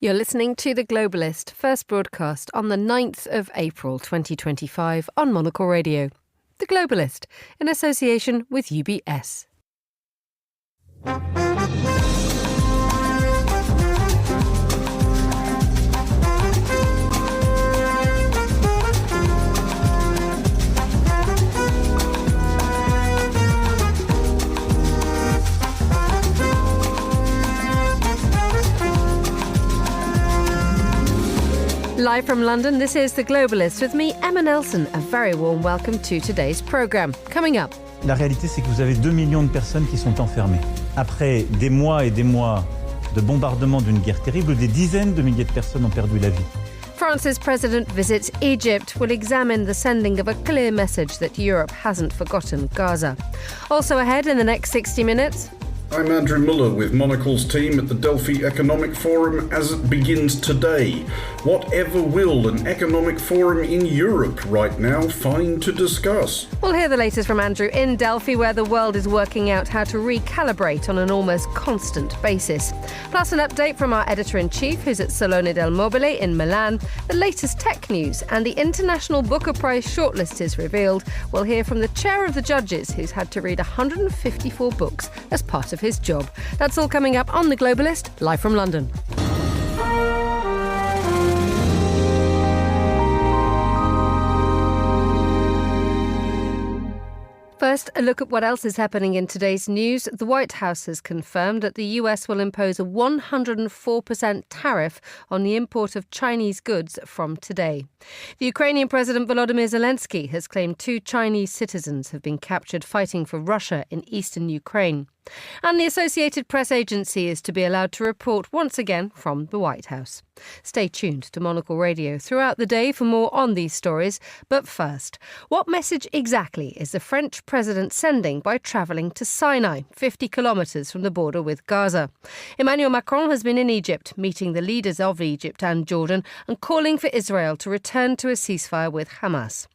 You're listening to The Globalist, first broadcast on the 9th of April 2025 on Monocle Radio. The Globalist, in association with UBS. Live from London, this is The Globalist with me, Emma Nelson. A very warm welcome to today's programme. Coming up. La réalité, c'est que vous avez 2 millions de personnes qui sont enfermées. Après des mois et des mois de bombardement d'une guerre terrible, des dizaines de milliers de personnes ont perdu la vie. France's president visits Egypt, will examine the sending of a clear message that Europe hasn't forgotten Gaza. Also ahead in the next 60 minutes... I'm Andrew Muller with Monocle's team at the Delphi Economic Forum as it begins today. Whatever will an economic forum in Europe right now find to discuss? We'll hear the latest from Andrew in Delphi, where the world is working out how to recalibrate on an almost constant basis. Plus an update from our editor-in-chief, who's at Salone del Mobile in Milan. The latest tech news and the International Booker Prize shortlist is revealed. We'll hear from the chair of the judges, who's had to read 154 books as part of his job. That's all coming up on The Globalist, live from London. First, a look at what else is happening in today's news. The White House has confirmed that the US will impose a 104% tariff on the import of Chinese goods from today. The Ukrainian President Volodymyr Zelensky has claimed 2 Chinese citizens have been captured fighting for Russia in eastern Ukraine. And the Associated Press Agency is to be allowed to report once again from the White House. Stay tuned to Monocle Radio throughout the day for more on these stories. But first, what message exactly is the French president sending by travelling to Sinai, 50 kilometres from the border with Gaza? Emmanuel Macron has been in Egypt, meeting the leaders of Egypt and Jordan and calling for Israel to return to a ceasefire with Hamas.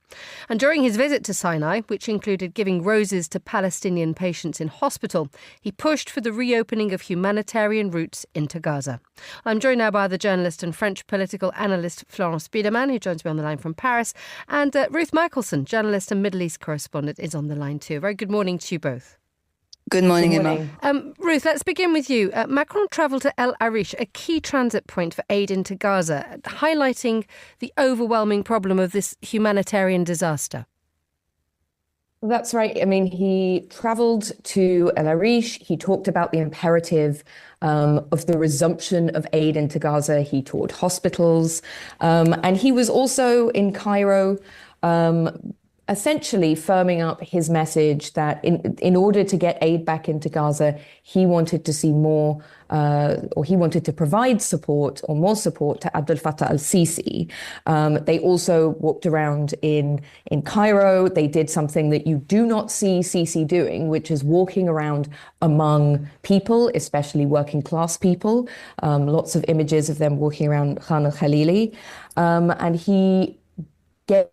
And during his visit to Sinai, which included giving roses to Palestinian patients in hospital, he pushed for the reopening of humanitarian routes into Gaza. I'm joined now by the journalist and French political analyst Florence Biederman, who joins me on the line from Paris, and Ruth Michelson, journalist and Middle East correspondent, is on the line too. Very good morning to you both. Good morning, Emma. Ruth, let's begin with you. Macron travelled to El Arish, a key transit point for aid into Gaza, highlighting the overwhelming problem of this humanitarian disaster. That's right. I mean, he travelled to El Arish. He talked about the imperative of the resumption of aid into Gaza. He toured hospitals. And he was also in Cairo, essentially firming up his message that in order to get aid back into Gaza, he wanted to see more, or he wanted to provide support or more support to Abdel Fattah al-Sisi. They also walked around in Cairo. They did something that you do not see Sisi doing, which is walking around among people, especially working class people. Lots of images of them walking around Khan al-Khalili. And he gave...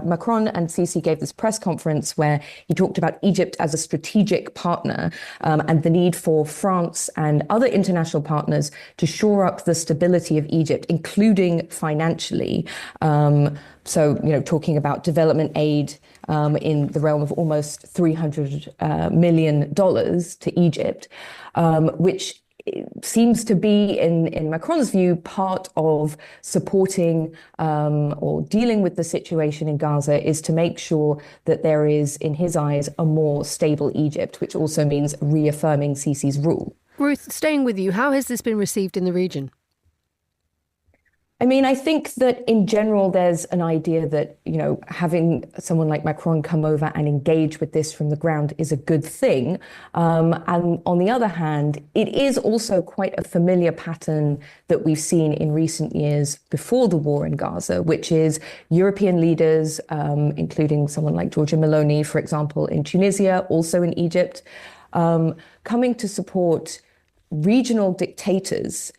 Macron and Sisi gave this press conference where he talked about Egypt as a strategic partner and the need for France and other international partners to shore up the stability of Egypt, including financially. So, talking about development aid in the realm of almost $300 million to Egypt, which seems to be, in Macron's view, part of supporting or dealing with the situation in Gaza is to make sure that there is, in his eyes, a more stable Egypt, which also means reaffirming Sisi's rule. Ruth, staying with you, how has this been received in the region? I mean, I think that in general, there's an idea that, having someone like Macron come over and engage with this from the ground is a good thing. And on the other hand, it is also quite a familiar pattern that we've seen in recent years before the war in Gaza, which is European leaders, including someone like Giorgia Meloni, for example, in Tunisia, also in Egypt, coming to support regional dictators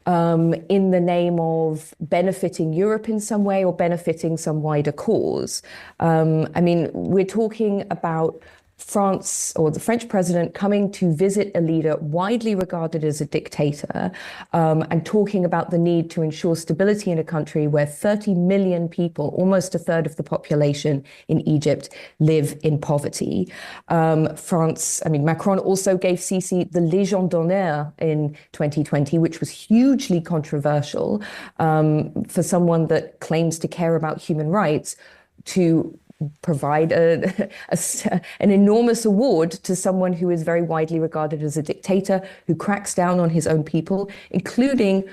in the name of benefiting Europe in some way or benefiting some wider cause. I mean, we're talking about France or the French president coming to visit a leader widely regarded as a dictator, and talking about the need to ensure stability in a country where 30 million people, almost a third of the population in Egypt, live in poverty. Macron also gave Sisi the Légion d'honneur in 2020, which was hugely controversial for someone that claims to care about human rights, to provide an enormous award to someone who is very widely regarded as a dictator, who cracks down on his own people, including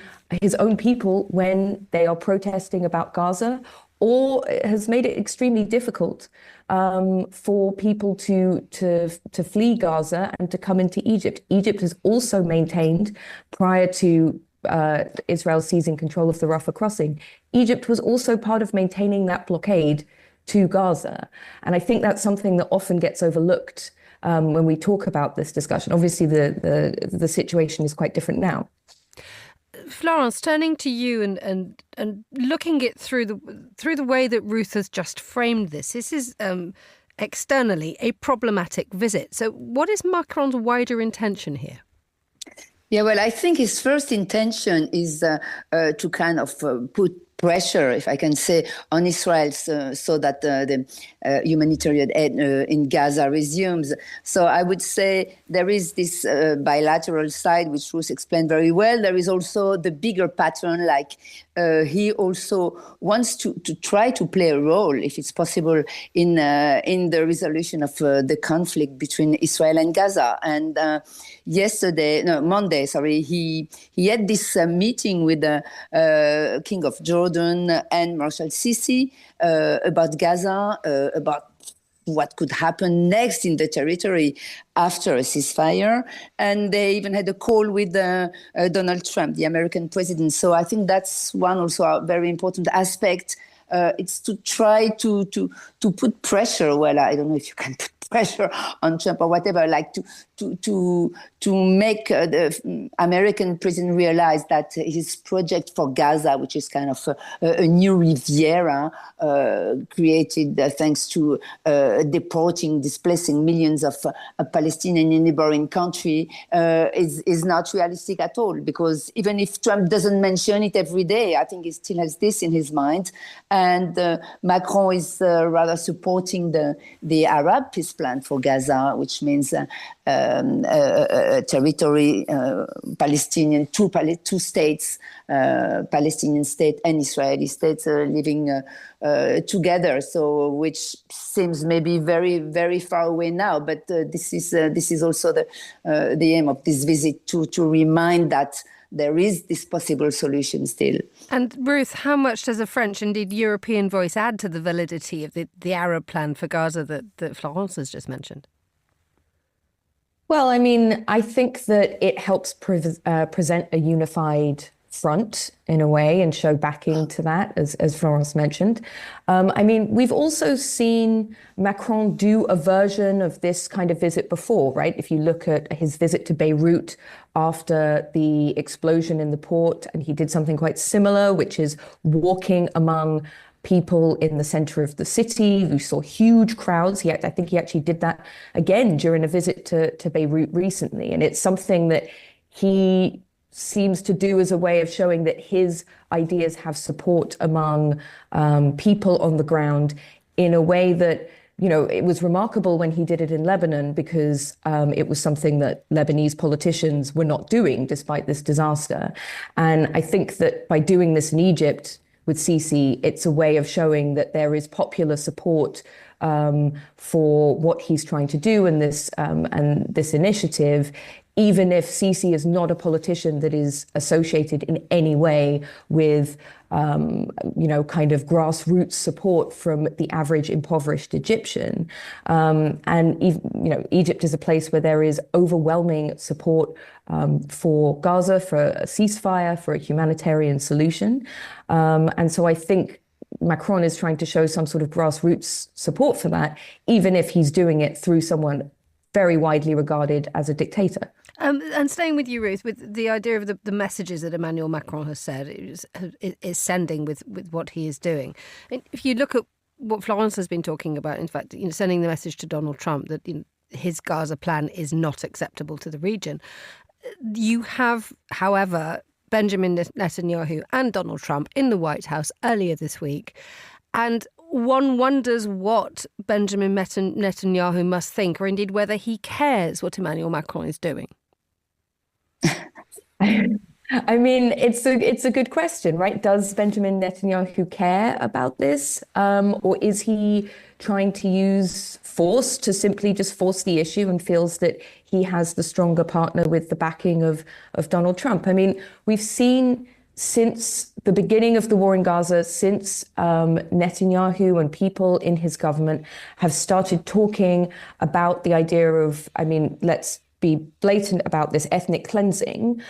his own people when they are protesting about Gaza, or has made it extremely difficult for people to flee Gaza and to come into Egypt. Egypt has also maintained, prior to Israel seizing control of the Rafah crossing, Egypt was also part of maintaining that blockade to Gaza. And I think that's something that often gets overlooked when we talk about this discussion. Obviously, the situation is quite different now. Florence, turning to you and looking at through the way that Ruth has just framed this. This is externally a problematic visit. So what is Macron's wider intention here? Yeah, well, I think his first intention is to kind of put pressure, if I can say, on Israel so that the humanitarian aid in Gaza resumes. So I would say there is this bilateral side, which Ruth explained very well. There is also the bigger pattern, like he also wants to try to play a role, if it's possible, in the resolution of the conflict between Israel and Gaza. And Monday, he had this meeting with the King of Jordan and Marshal al-Sisi about Gaza, about what could happen next in the territory after a ceasefire. And they even had a call with Donald Trump, the American president. So I think that's one also a very important aspect. It's to try to put pressure. Well, I don't know if you can put pressure on Trump or whatever, like to make the American president realize that his project for Gaza, which is kind of a new Riviera created thanks to displacing millions of Palestinians in a neighboring country, is not realistic at all. Because even if Trump doesn't mention it every day, I think he still has this in his mind. And Macron is rather supporting the Arab peace plan for Gaza, which means territory, Palestinian, two states, Palestinian state and Israeli states living together. So, which seems maybe very, very far away now, but this is also the aim of this visit, to remind that there is this possible solution still. And Ruth, how much does a French, indeed European voice add to the validity of the Arab plan for Gaza that Florence has just mentioned? Well, I mean, I think that it helps present a unified front in a way and show backing to that, as Florence mentioned. We've also seen Macron do a version of this kind of visit before, right? If you look at his visit to Beirut after the explosion in the port, and he did something quite similar, which is walking among people in the center of the city. We saw huge crowds. I think he actually did that again during a visit to Beirut recently. And it's something that he seems to do as a way of showing that his ideas have support among people on the ground, in a way that, you know, it was remarkable when he did it in Lebanon, because it was something that Lebanese politicians were not doing despite this disaster. And I think that by doing this in Egypt with Sisi, it's a way of showing that there is popular support for what he's trying to do in this initiative, even if Sisi is not a politician that is associated in any way with, kind of grassroots support from the average impoverished Egyptian. Egypt is a place where there is overwhelming support for Gaza, for a ceasefire, for a humanitarian solution. And so I think Macron is trying to show some sort of grassroots support for that, even if he's doing it through someone very widely regarded as a dictator. And staying with you, Ruth, with the idea of the messages that Emmanuel Macron has said is sending with what he is doing. And if you look at what Florence has been talking about, in fact, sending the message to Donald Trump that his Gaza plan is not acceptable to the region. You have, however, Benjamin Netanyahu and Donald Trump in the White House earlier this week. And one wonders what Benjamin Netanyahu must think, or indeed whether he cares what Emmanuel Macron is doing. I mean, it's a good question, right? Does Benjamin Netanyahu care about this? Or is he trying to use force to simply just force the issue and feels that he has the stronger partner with the backing of Donald Trump? I mean, we've seen since the beginning of the war in Gaza, since Netanyahu and people in his government have started talking about the idea of, I mean, let's be blatant about this, ethnic cleansing,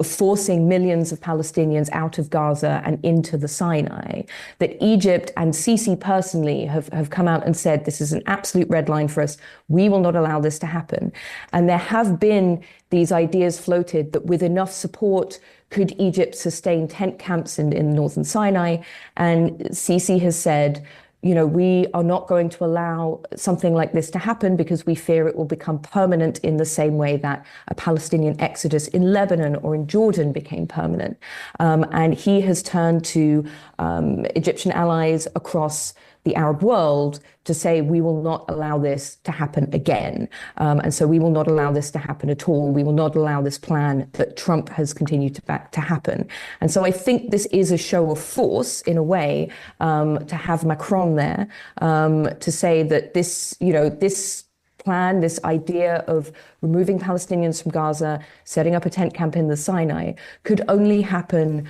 forcing millions of Palestinians out of Gaza and into the Sinai, that Egypt and Sisi personally have come out and said, this is an absolute red line for us. We will not allow this to happen. And there have been these ideas floated that with enough support, could Egypt sustain tent camps in northern Sinai? And Sisi has said, you know, we are not going to allow something like this to happen because we fear it will become permanent in the same way that a Palestinian exodus in Lebanon or in Jordan became permanent. And he has turned to Egyptian allies across the Arab world to say, we will not allow this to happen again. And so we will not allow this to happen at all. We will not allow this plan that Trump has continued to back to happen. And so I think this is a show of force in a way, to have Macron there, to say that this, you know, this plan, this idea of removing Palestinians from Gaza, setting up a tent camp in the Sinai, could only happen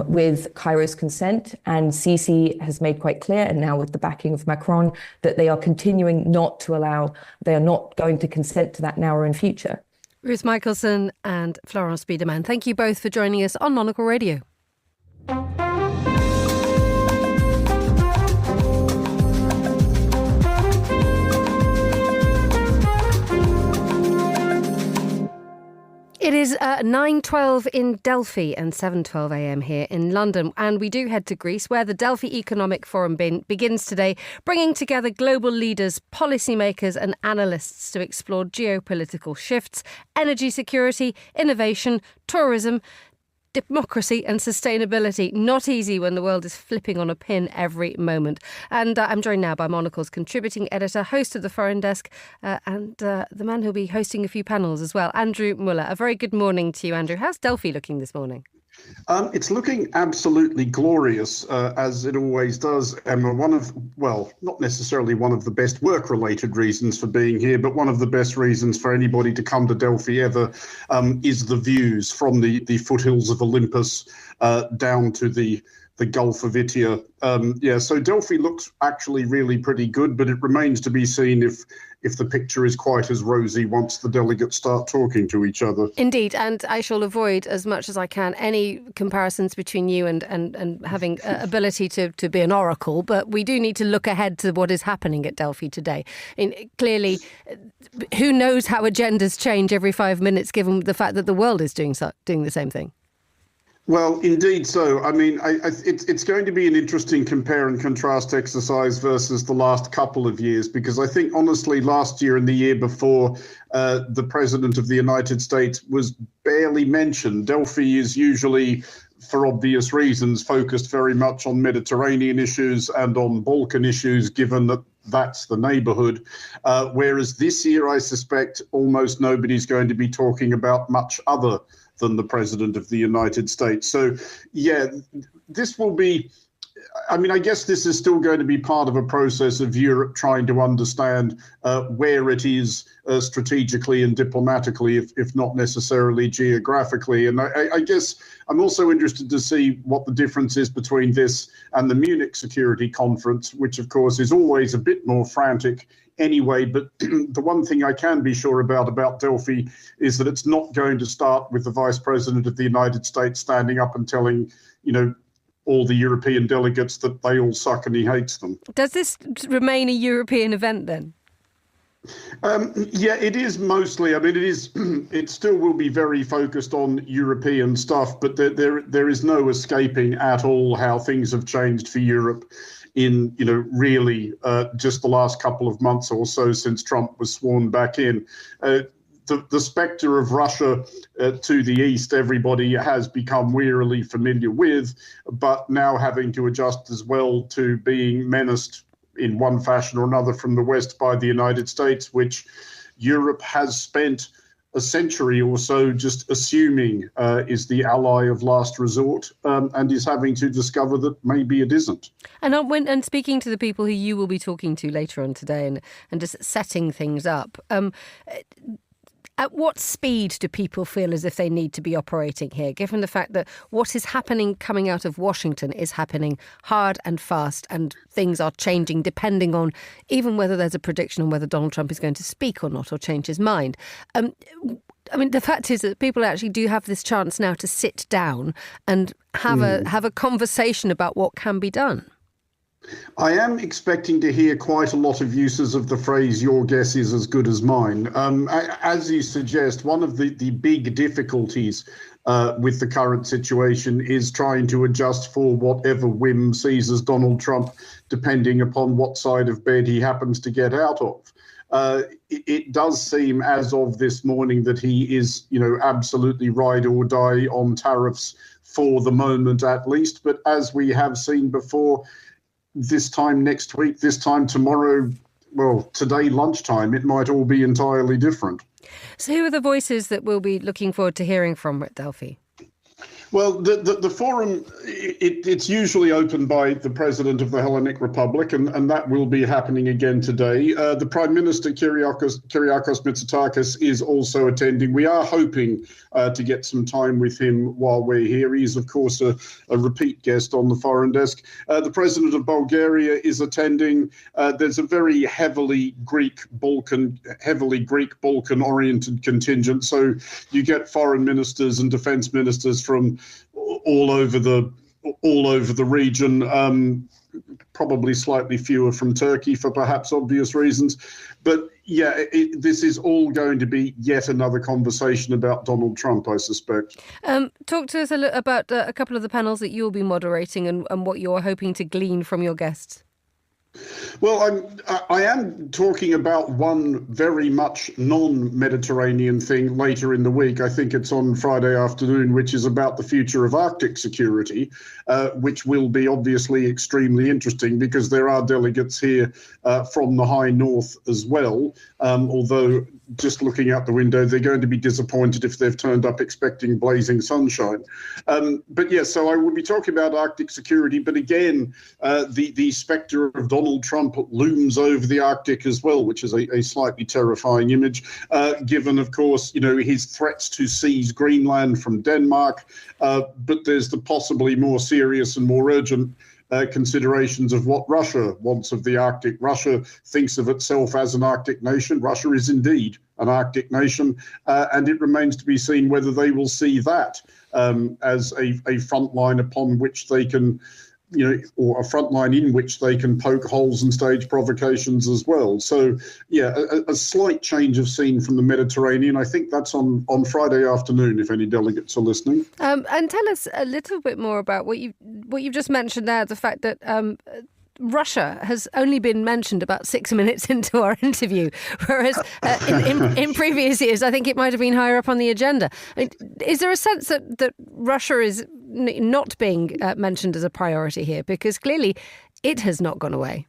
with Cairo's consent. And Sisi has made quite clear, and now with the backing of Macron, that they are continuing not to allow, they are not going to consent to that now or in future. Ruth Michelson and Florence Biederman, thank you both for joining us on Monocle Radio. It is 9:12 in Delphi and 7:12 a.m. here in London. And we do head to Greece, where the Delphi Economic Forum begins today, bringing together global leaders, policymakers and analysts to explore geopolitical shifts, energy security, innovation, tourism, democracy and sustainability. Not easy when the world is flipping on a pin every moment. And I'm joined now by Monocle's contributing editor, host of the Foreign Desk, and the man who'll be hosting a few panels as well, Andrew Muller. A very good morning to you, Andrew. How's Delphi looking this morning? It's looking absolutely glorious, as it always does, Emma. Not necessarily one of the best work-related reasons for being here, but one of the best reasons for anybody to come to Delphi ever is the views from the foothills of Olympus down to the Gulf of Itia. So Delphi looks actually really pretty good, but it remains to be seen if the picture is quite as rosy once the delegates start talking to each other. Indeed, and I shall avoid as much as I can any comparisons between you and having ability to be an oracle, but we do need to look ahead to what is happening at Delphi today. Clearly, who knows how agendas change every 5 minutes, given the fact that the world is doing the same thing. Well, indeed so. I mean, it's going to be an interesting compare and contrast exercise versus the last couple of years, because I think, honestly, last year and the year before, the President of the United States was barely mentioned. Delphi is usually, for obvious reasons, focused very much on Mediterranean issues and on Balkan issues, given that that's the neighborhood. Whereas this year, I suspect almost nobody's going to be talking about much other than the President of the United States. So, yeah, this will be, I mean, I guess this is still going to be part of a process of Europe trying to understand where it is strategically and diplomatically, if not necessarily geographically. And I guess I'm also interested to see what the difference is between this and the Munich Security Conference, which, of course, is always a bit more frantic anyway. But the one thing I can be sure about Delphi is that it's not going to start with the Vice President of the United States standing up and telling, all the European delegates that they all suck and he hates them. Does this remain a European event then? Yeah, it is mostly. I mean, it still will be very focused on European stuff, but there is no escaping at all how things have changed for Europe in, really just the last couple of months or so since Trump was sworn back in. The spectre of Russia to the east, everybody has become wearily familiar with, but now having to adjust as well to being menaced in one fashion or another from the west by the United States, which Europe has spent a century or so just assuming is the ally of last resort, and is having to discover that maybe it isn't. And speaking to the people who you will be talking to later on today and just setting things up, at what speed do people feel as if they need to be operating here, given the fact that what is happening coming out of Washington is happening hard and fast, and things are changing depending on even whether there's a prediction on whether Donald Trump is going to speak or not or change his mind? The fact is that people actually do have this chance now to sit down and have a conversation about what can be done. I am expecting to hear quite a lot of uses of the phrase, your guess is as good as mine. As you suggest, one of the big difficulties with the current situation is trying to adjust for whatever whim seizes Donald Trump, depending upon what side of bed he happens to get out of. It does seem as of this morning that he is, absolutely ride or die on tariffs for the moment at least. But as we have seen before, this time next week, this time tomorrow, well, today lunchtime, it might all be entirely different. So who are the voices that we'll be looking forward to hearing from at Delphi? Well, the forum, it's usually opened by the president of the Hellenic Republic, and that will be happening again today. The Prime Minister, Kyriakos Mitsotakis, is also attending. We are hoping to get some time with him while we're here. He's, of course, a repeat guest on the foreign desk. The President of Bulgaria is attending. There's a very heavily Greek Balkan-oriented contingent, so you get foreign ministers and defence ministers from all over the region, probably slightly fewer from Turkey for perhaps obvious reasons. But yeah, this is all going to be yet another conversation about Donald Trump, I suspect. Talk to us about a couple of the panels that you'll be moderating and what you're hoping to glean from your guests. Well, I am talking about one very much non-Mediterranean thing later in the week. I think it's on Friday afternoon, which is about the future of Arctic security, which will be obviously extremely interesting because there are delegates here from the high north as well, although just looking out the window, they're going to be disappointed if they've turned up expecting blazing sunshine. But yes, so I will be talking about Arctic security, but again, the spectre of Donald Trump looms over the Arctic as well, which is a slightly terrifying image, given, of course, his threats to seize Greenland from Denmark. But there's the possibly more serious and more urgent considerations of what Russia wants of the Arctic. Russia thinks of itself as an Arctic nation. Russia is indeed an Arctic nation, and it remains to be seen whether they will see that as a front line upon which they can, or a front line in which they can poke holes and stage provocations as well. So, yeah, a slight change of scene from the Mediterranean. I think that's on Friday afternoon, if any delegates are listening. And tell us a little bit more about what you've just mentioned there, the fact that Russia has only been mentioned about 6 minutes into our interview, whereas in previous years, I think it might have been higher up on the agenda. Is there a sense that Russia is not being mentioned as a priority here? Because clearly it has not gone away.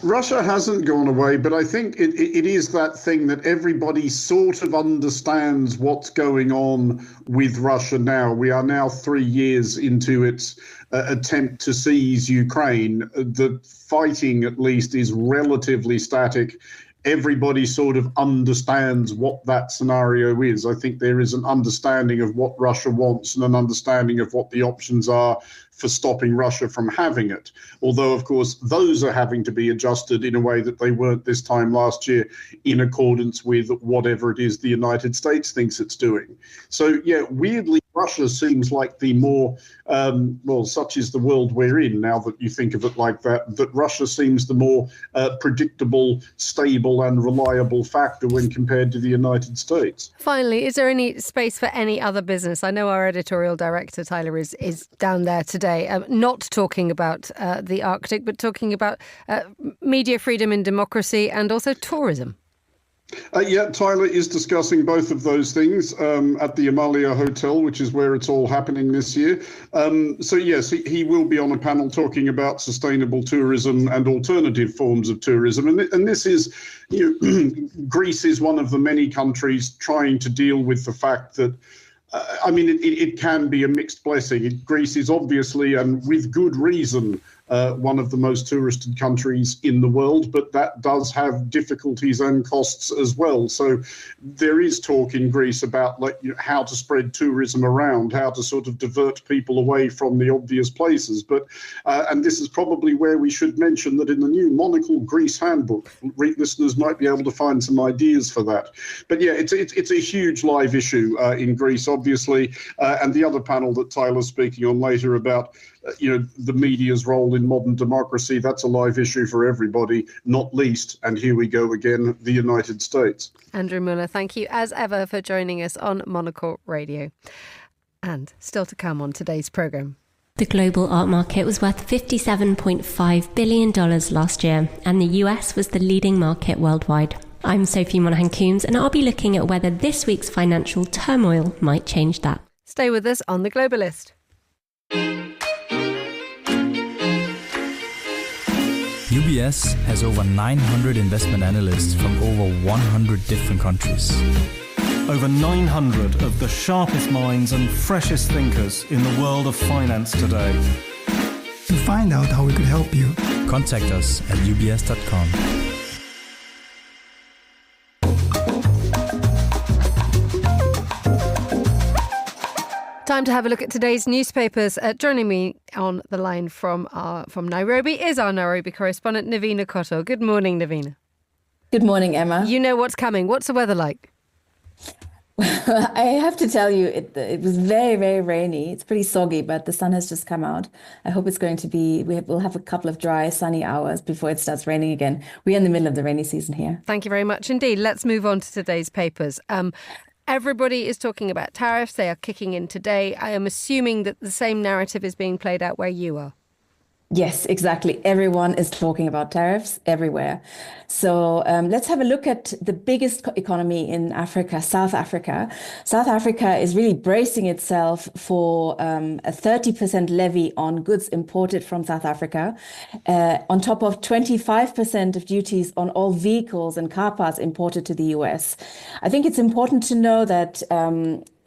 Russia hasn't gone away, but I think it is that thing that everybody sort of understands what's going on with Russia now. We are now 3 years into its attempt to seize Ukraine. The fighting, at least, is relatively static. Everybody sort of understands what that scenario is. I think there is an understanding of what Russia wants and an understanding of what the options are for stopping Russia from having it. Although, of course, those are having to be adjusted in a way that they weren't this time last year in accordance with whatever it is the United States thinks it's doing. So, yeah, weirdly Russia seems like the more, well, such is the world we're in now that you think of it like that, that Russia seems the more predictable, stable and reliable factor when compared to the United States. Finally, is there any space for any other business? I know our editorial director, Tyler, is down there today, not talking about the Arctic, but talking about media freedom and democracy and also tourism. Yeah, Tyler is discussing both of those things at the Amalia Hotel, which is where it's all happening this year. So yes, he will be on a panel talking about sustainable tourism and alternative forms of tourism. And this is, Greece is one of the many countries trying to deal with the fact that it can be a mixed blessing. Greece is obviously, and with good reason, one of the most touristed countries in the world, but that does have difficulties and costs as well. So there is talk in Greece about how to spread tourism around, how to sort of divert people away from the obvious places. But and this is probably where we should mention that in the new Monocle Greece handbook, listeners might be able to find some ideas for that. But yeah, it's a huge live issue in Greece, obviously, and the other panel that Tyler's speaking on later about the media's role in modern democracy, that's a live issue for everybody, not least, and here we go again, the United States. Andrew Muller, thank you as ever for joining us on Monocle Radio. And still to come on today's programme. The global art market was worth $57.5 billion last year, and the US was the leading market worldwide. I'm Sophie Monaghan-Coombs, and I'll be looking at whether this week's financial turmoil might change that. Stay with us on The Globalist. UBS has over 900 investment analysts from over 100 different countries. Over 900 of the sharpest minds and freshest thinkers in the world of finance today. To find out how we could help you, contact us at ubs.com. Time to have a look at today's newspapers. Joining me on the line from Nairobi is our Nairobi correspondent, Navina Kotto. Good morning, Navina. Good morning, Emma. You know what's coming. What's the weather like? I have to tell you, it was very, very rainy. It's pretty soggy, but the sun has just come out. I hope it's going to be, we'll have a couple of dry, sunny hours before it starts raining again. We're in the middle of the rainy season here. Thank you very much indeed. Let's move on to today's papers. Everybody is talking about tariffs. They are kicking in today. I am assuming that the same narrative is being played out where you are. Yes, exactly. Everyone is talking about tariffs everywhere. So let's have a look at the biggest economy in Africa, South Africa. South Africa is really bracing itself for a 30% levy on goods imported from South Africa, on top of 25% of duties on all vehicles and car parts imported to the US. I think it's important to know that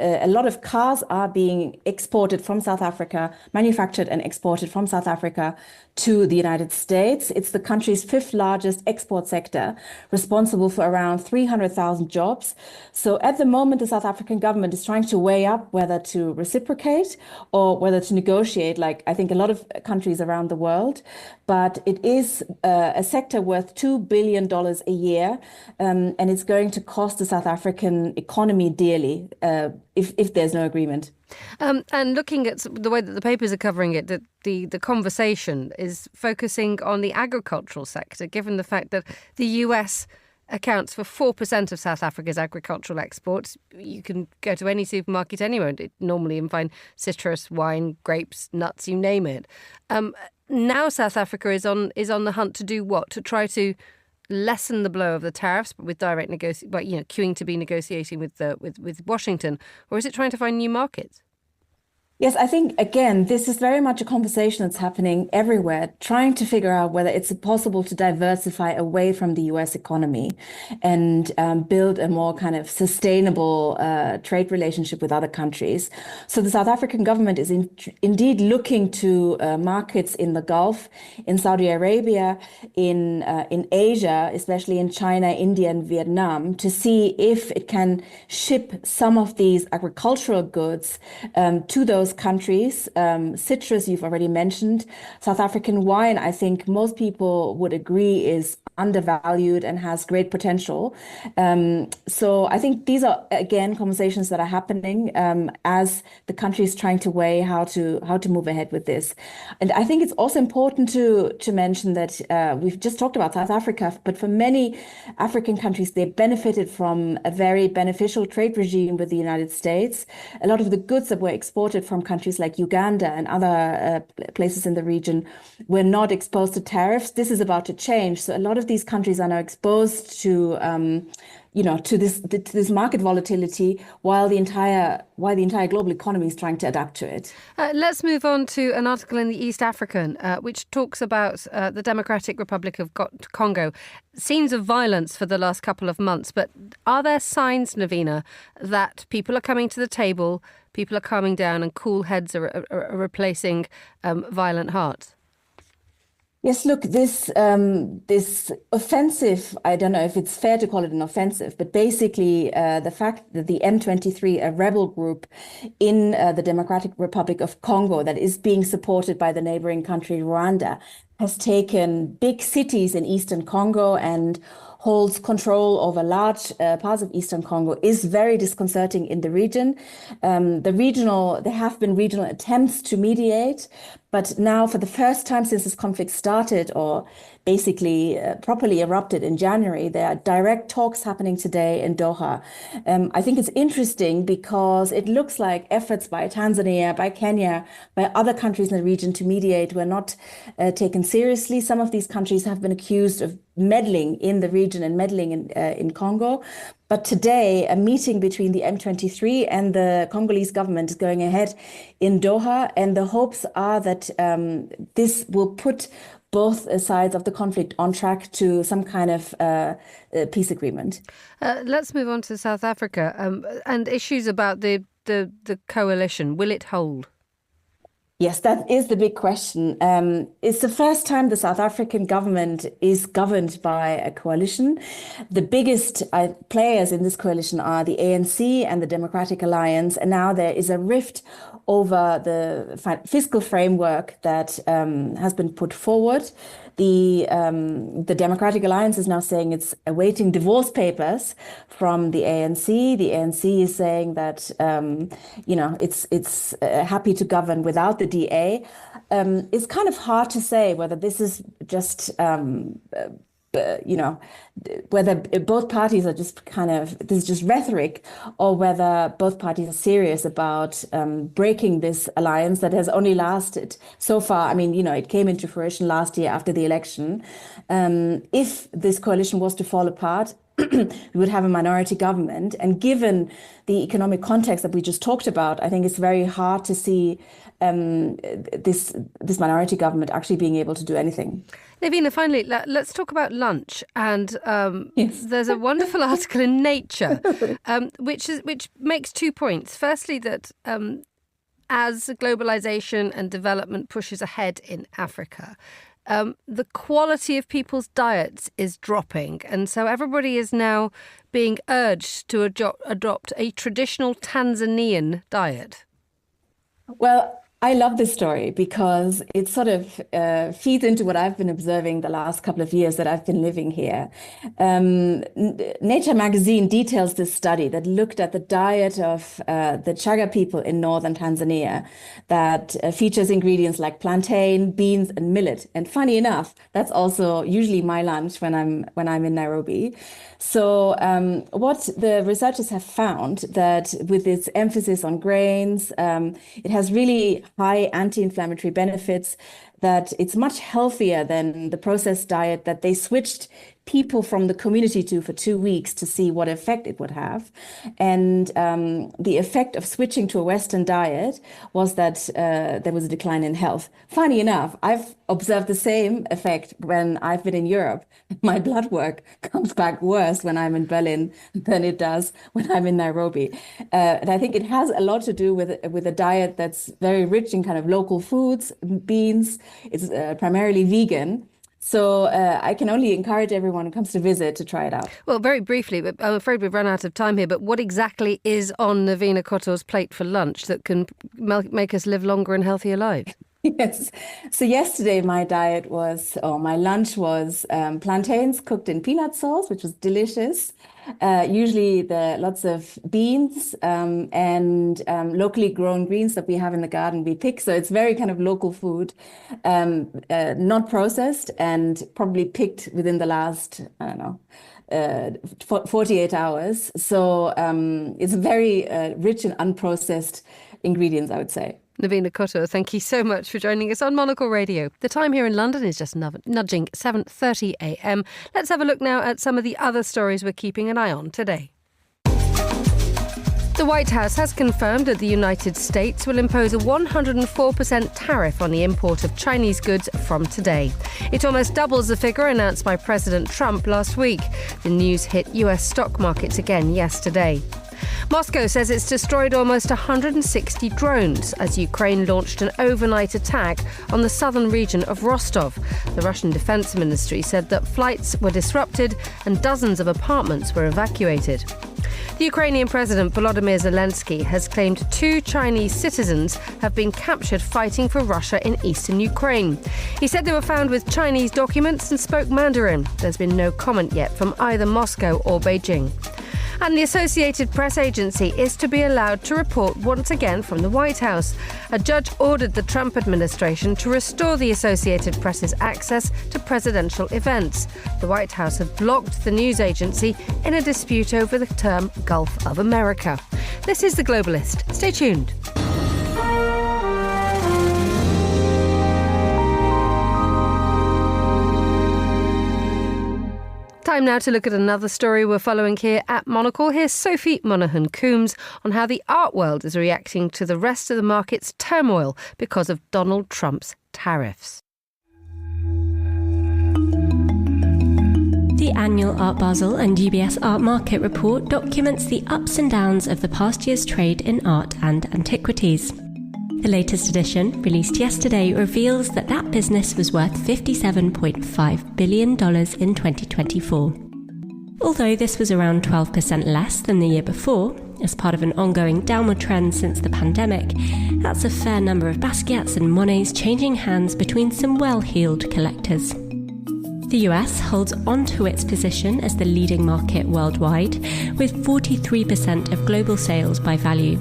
a lot of cars are being exported from South Africa, manufactured and exported from South Africa to the United States. It's the country's 5th largest export sector, responsible for around 300,000 jobs. So at the moment, the South African government is trying to weigh up whether to reciprocate or whether to negotiate, like I think a lot of countries around the world. But it is a sector worth $2 billion a year, and it's going to cost the South African economy dearly if there's no agreement. And looking at the way that the papers are covering it, the conversation is focusing on the agricultural sector, given the fact that the US accounts for 4% of South Africa's agricultural exports. You can go to any supermarket anywhere normally and find citrus, wine, grapes, nuts, you name it. Now South Africa is on the hunt to do what? To try to lessen the blow of the tariffs, but with direct queuing to be negotiating with Washington, or is it trying to find new markets? Yes, I think, again, this is very much a conversation that's happening everywhere, trying to figure out whether it's possible to diversify away from the US economy and build a more kind of sustainable trade relationship with other countries. So the South African government is indeed looking to markets in the Gulf, in Saudi Arabia, in Asia, especially in China, India, and Vietnam, to see if it can ship some of these agricultural goods to those countries. Citrus, you've already mentioned. South African wine, I think most people would agree, is undervalued and has great potential. So I think these are, again, conversations that are happening as the country is trying to weigh how to move ahead with this. And I think it's also important to mention that we've just talked about South Africa, but for many African countries, they benefited from a very beneficial trade regime with the United States. A lot of the goods that were exported from countries like Uganda and other places in the region were not exposed to tariffs. This is about to change. So a lot of these countries are now exposed to to this market volatility while the entire global economy is trying to adapt to it. Let's move on to an article in the East African, which talks about the Democratic Republic of Congo. Scenes of violence for the last couple of months, but are there signs, Navina, that people are coming to the table, people are calming down, and cool heads are replacing violent hearts? Yes, look, this offensive, I don't know if it's fair to call it an offensive, but basically the fact that the M23, a rebel group in the Democratic Republic of Congo that is being supported by the neighboring country Rwanda, has taken big cities in eastern Congo and holds control over large parts of eastern Congo is very disconcerting in the region. There have been regional attempts to mediate, but now for the first time since this conflict started, or basically properly erupted in January, there are direct talks happening today in Doha. I think it's interesting because it looks like efforts by Tanzania, by Kenya, by other countries in the region to mediate were not taken seriously. Some of these countries have been accused of meddling in the region and meddling in Congo. But today, a meeting between the M23 and the Congolese government is going ahead in Doha, and the hopes are that this will put both sides of the conflict on track to some kind of peace agreement. Let's move on to South Africa and issues about the coalition. Will it hold? Yes, that is the big question. It's the first time the South African government is governed by a coalition. The biggest players in this coalition are the ANC and the Democratic Alliance, and now there is a rift over the fiscal framework that has been put forward. The Democratic Alliance is now saying it's awaiting divorce papers from the ANC. The ANC is saying that it's happy to govern without the DA. It's kind of hard to say whether this is just whether both parties are just this is just rhetoric, or whether both parties are serious about breaking this alliance that has only lasted so far. I mean, it came into fruition last year after the election. If this coalition was to fall apart, we would have a minority government. And given the economic context that we just talked about, I think it's very hard to see this minority government actually being able to do anything. Navina, finally, let's talk about lunch. And yes. There's a wonderful article in Nature, which makes 2 points. Firstly, that as globalization and development pushes ahead in Africa, the quality of people's diets is dropping. And so everybody is now being urged to adopt a traditional Tanzanian diet. Well, I love this story because it sort of feeds into what I've been observing the last couple of years that I've been living here. Nature magazine details this study that looked at the diet of the Chaga people in northern Tanzania that features ingredients like plantain, beans, and millet. And funny enough, that's also usually my lunch when I'm in Nairobi. So what the researchers have found that with its emphasis on grains, it has really high anti-inflammatory benefits, that it's much healthier than the processed diet that they switched people from the community to for 2 weeks to see what effect it would have. And the effect of switching to a Western diet was that there was a decline in health. Funny enough, I've observed the same effect when I've been in Europe. My blood work comes back worse when I'm in Berlin than it does when I'm in Nairobi. And I think it has a lot to do with a diet that's very rich in kind of local foods, beans. It's primarily vegan. So I can only encourage everyone who comes to visit to try it out. Well, very briefly, but I'm afraid we've run out of time here, but what exactly is on Navina Kotor's plate for lunch that can make us live longer and healthier lives? Yes. So yesterday my lunch was plantains cooked in peanut sauce, which was delicious. Usually lots of beans and locally grown greens that we have in the garden we pick. So it's very kind of local food, not processed and probably picked within the last, 48 hours. So it's very rich in unprocessed ingredients, I would say. Navina Kotor, thank you so much for joining us on Monocle Radio. The time here in London is just nudging 7:30 a.m. Let's have a look now at some of the other stories we're keeping an eye on today. The White House has confirmed that the United States will impose a 104% tariff on the import of Chinese goods from today. It almost doubles the figure announced by President Trump last week. The news hit US stock markets again yesterday. Moscow says it's destroyed almost 160 drones as Ukraine launched an overnight attack on the southern region of Rostov. The Russian Defense Ministry said that flights were disrupted and dozens of apartments were evacuated. The Ukrainian President Volodymyr Zelensky has claimed 2 Chinese citizens have been captured fighting for Russia in eastern Ukraine. He said they were found with Chinese documents and spoke Mandarin. There's been no comment yet from either Moscow or Beijing. And the Associated Press Agency is to be allowed to report once again from the White House. A judge ordered the Trump administration to restore the Associated Press's access to presidential events. The White House have blocked the news agency in a dispute over the term Gulf of America. This is The Globalist. Stay tuned. Time now to look at another story we're following here at Monocle. Here's Sophie Monaghan-Coombs on how the art world is reacting to the rest of the market's turmoil because of Donald Trump's tariffs. The annual Art Basel and UBS Art Market Report documents the ups and downs of the past year's trade in art and antiquities. The latest edition, released yesterday, reveals that business was worth $57.5 billion in 2024. Although this was around 12% less than the year before, as part of an ongoing downward trend since the pandemic, that's a fair number of Basquiats and Monets changing hands between some well-heeled collectors. The US holds on to its position as the leading market worldwide, with 43% of global sales by value.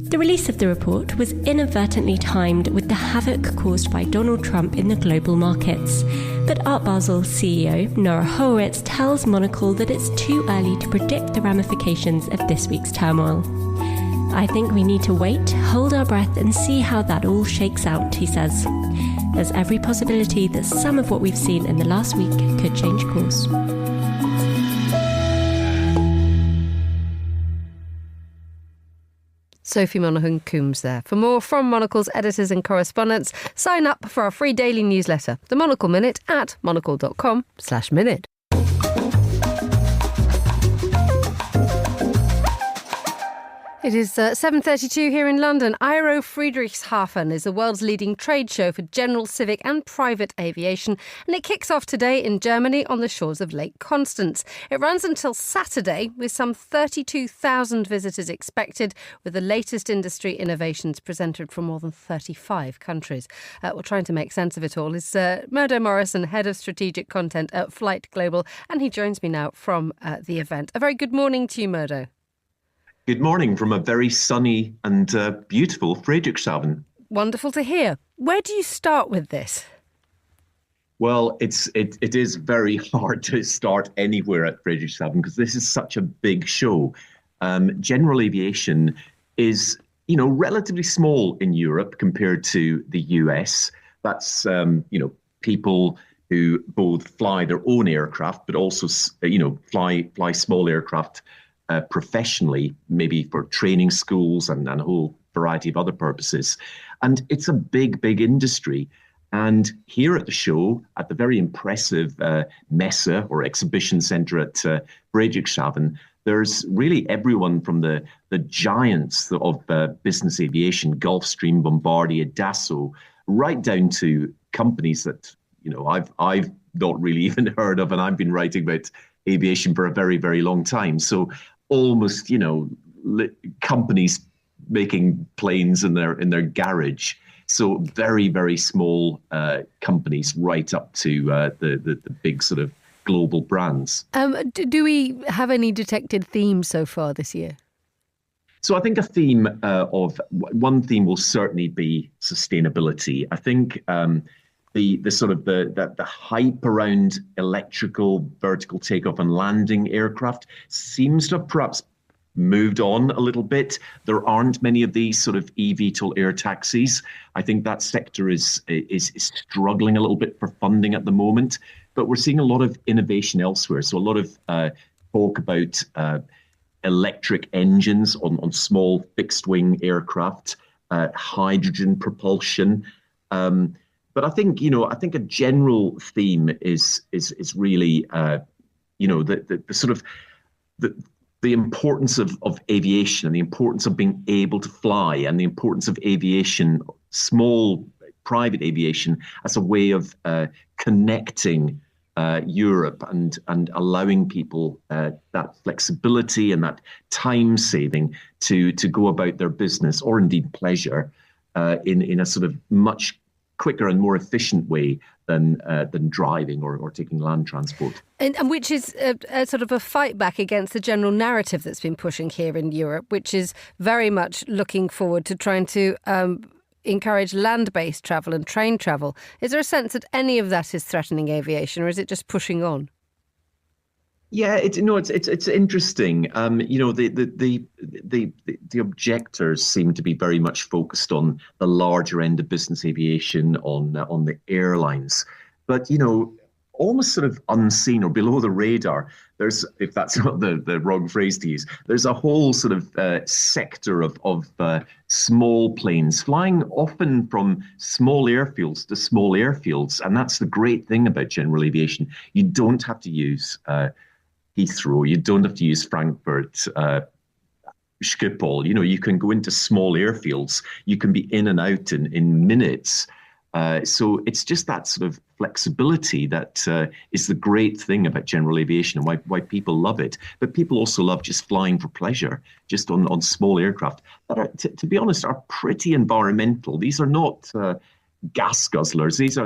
The release of the report was inadvertently timed with the havoc caused by Donald Trump in the global markets. But Art Basel CEO Nora Horowitz tells Monocle that it's too early to predict the ramifications of this week's turmoil. I think we need to wait, hold our breath and see how that all shakes out, he says. There's every possibility that some of what we've seen in the last week could change course. Sophie Monaghan-Coombs there. For more from Monocle's editors and correspondents, sign up for our free daily newsletter, The Monocle Minute, at monocle.com/minute. It is 7:32 here in London. Aero Friedrichshafen is the world's leading trade show for general, civic and private aviation, and it kicks off today in Germany on the shores of Lake Constance. It runs until Saturday with some 32,000 visitors expected, with the latest industry innovations presented from more than 35 countries. We're trying to make sense of it all. Is Murdo Morrison, Head of Strategic Content at Flight Global, and he joins me now from the event. A very good morning to you, Murdo. Good morning from a very sunny and beautiful Friedrichshafen. Wonderful to hear. Where do you start with this? Well, it is very hard to start anywhere at Friedrichshafen because this is such a big show. General aviation is, relatively small in Europe compared to the US. That's, people who both fly their own aircraft, but also, fly small aircraft professionally, maybe for training schools and a whole variety of other purposes. And it's a big, big industry. And here at the show, at the very impressive Messe or exhibition center at Friedrichshafen, there's really everyone from the giants of business aviation, Gulfstream, Bombardier, Dassault, right down to companies that I've not really even heard of, and I've been writing about aviation for a very, very long time. So almost, companies making planes in their garage. So very, very small companies right up to the big sort of global brands. Do we have any detected themes so far this year? So I think one theme will certainly be sustainability. I think the sort of the hype around electrical vertical takeoff and landing aircraft seems to have perhaps moved on a little bit. There aren't many of these sort of eVTOL air taxis. I think that sector is struggling a little bit for funding at the moment, but we're seeing a lot of innovation elsewhere. So a lot of talk about electric engines on small fixed wing aircraft, hydrogen propulsion. But I think a general theme is really the sort of the importance of aviation and the importance of being able to fly and the importance of aviation, small private aviation, as a way of connecting Europe and allowing people that flexibility and that time saving to go about their business or indeed pleasure in a sort of much quicker and more efficient way than driving or taking land transport. And which is a sort of a fight back against the general narrative that's been pushing here in Europe, which is very much looking forward to trying to encourage land-based travel and train travel. Is there a sense that any of that is threatening aviation, or is it just pushing on? Yeah, it's interesting. The objectors seem to be very much focused on the larger end of business aviation, on the airlines, but almost sort of unseen or below the radar. There's, if that's not the wrong phrase to use, there's a whole sort of sector of small planes flying often from small airfields to small airfields, and that's the great thing about general aviation. You don't have to use Heathrow, you don't have to use Frankfurt, Schiphol. You can go into small airfields. You can be in and out in minutes. So it's just that sort of flexibility that is the great thing about general aviation and why people love it. But people also love just flying for pleasure, just on small aircraft that are, to be honest, are pretty environmental. These are not gas guzzlers. These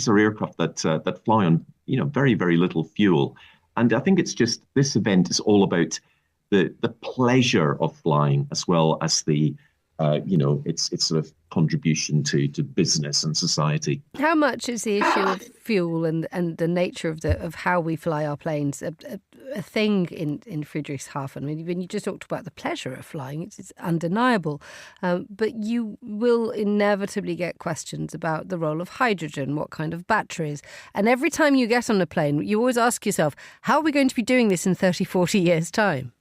are aircraft that fly on very, very little fuel. And I think it's just, this event is all about the pleasure of flying as well as the its sort of contribution to business and society. How much is the issue of fuel and the nature of how we fly our planes a thing in Friedrichshafen? I mean, when you just talked about the pleasure of flying, it's undeniable. But you will inevitably get questions about the role of hydrogen, what kind of batteries. And every time you get on a plane, you always ask yourself, how are we going to be doing this in 30, 40 years' time?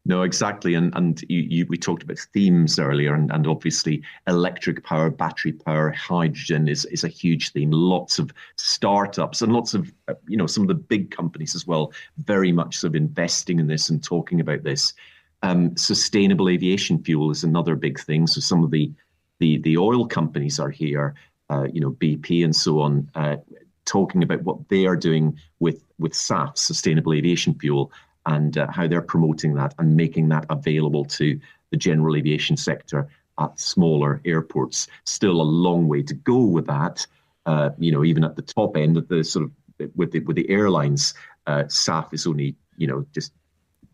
No, exactly. And we talked about themes earlier, and obviously electric power, battery power, hydrogen is a huge theme. Lots of startups and lots of, some of the big companies as well, very much sort of investing in this and talking about this. Sustainable aviation fuel is another big thing. So some of the oil companies are here, BP and so on, talking about what they are doing with SAF, sustainable aviation fuel, and how they're promoting that and making that available to the general aviation sector at smaller airports. Still a long way to go with that. Even at the top end of the sort of with the airlines, SAF is only just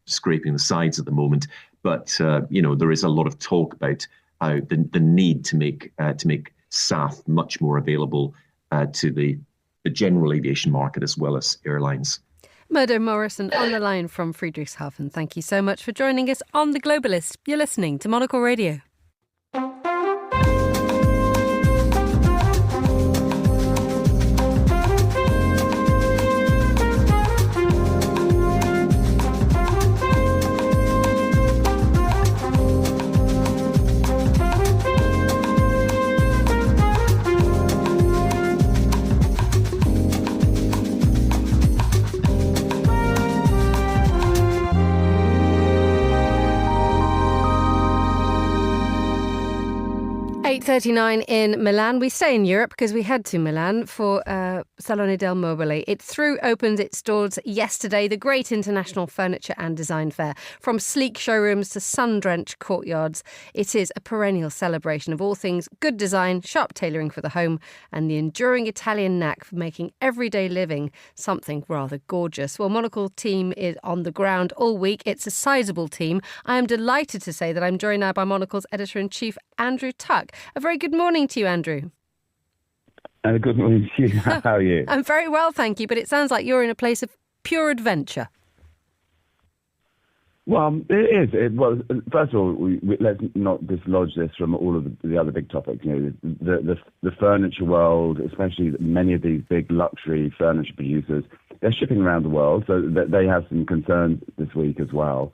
scraping the sides at the moment. But there is a lot of talk about how the need to make SAF much more available to the general aviation market as well as airlines. Murdo Morrison on the line from Friedrichshafen. Thank you so much for joining us on The Globalist. You're listening to Monocle Radio. 8:39 in Milan. We stay in Europe because we head to Milan for Salone del Mobile. It opened its doors yesterday, the great international furniture and design fair. From sleek showrooms to sun-drenched courtyards, it is a perennial celebration of all things good design, sharp tailoring for the home, and the enduring Italian knack for making everyday living something rather gorgeous. Well, Monocle team is on the ground all week. It's a sizable team. I am delighted to say that I'm joined now by Monocle's editor-in-chief, Andrew Tuck. A very good morning to you, Andrew. Good morning to you. How are you? I'm very well, thank you, but it sounds like you're in a place of pure adventure. Well, it is. First of all, let's not dislodge this from all of the other big topics. You know, the furniture world, especially many of these big luxury furniture producers, they're shipping around the world, so that they have some concerns this week as well.